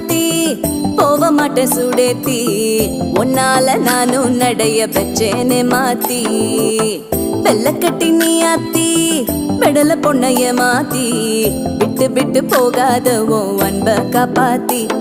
மாத்தி போக மாட்டேன் சுடேத்தி உன்னால நானும் நடைய பெச்சேனே மாத்தி வெள்ளக்கட்டி நீ ஆத்தி பெடல பொண்ணைய மாத்தி விட்டு விட்டு போகாத உன் அன்ப காப்பாத்தி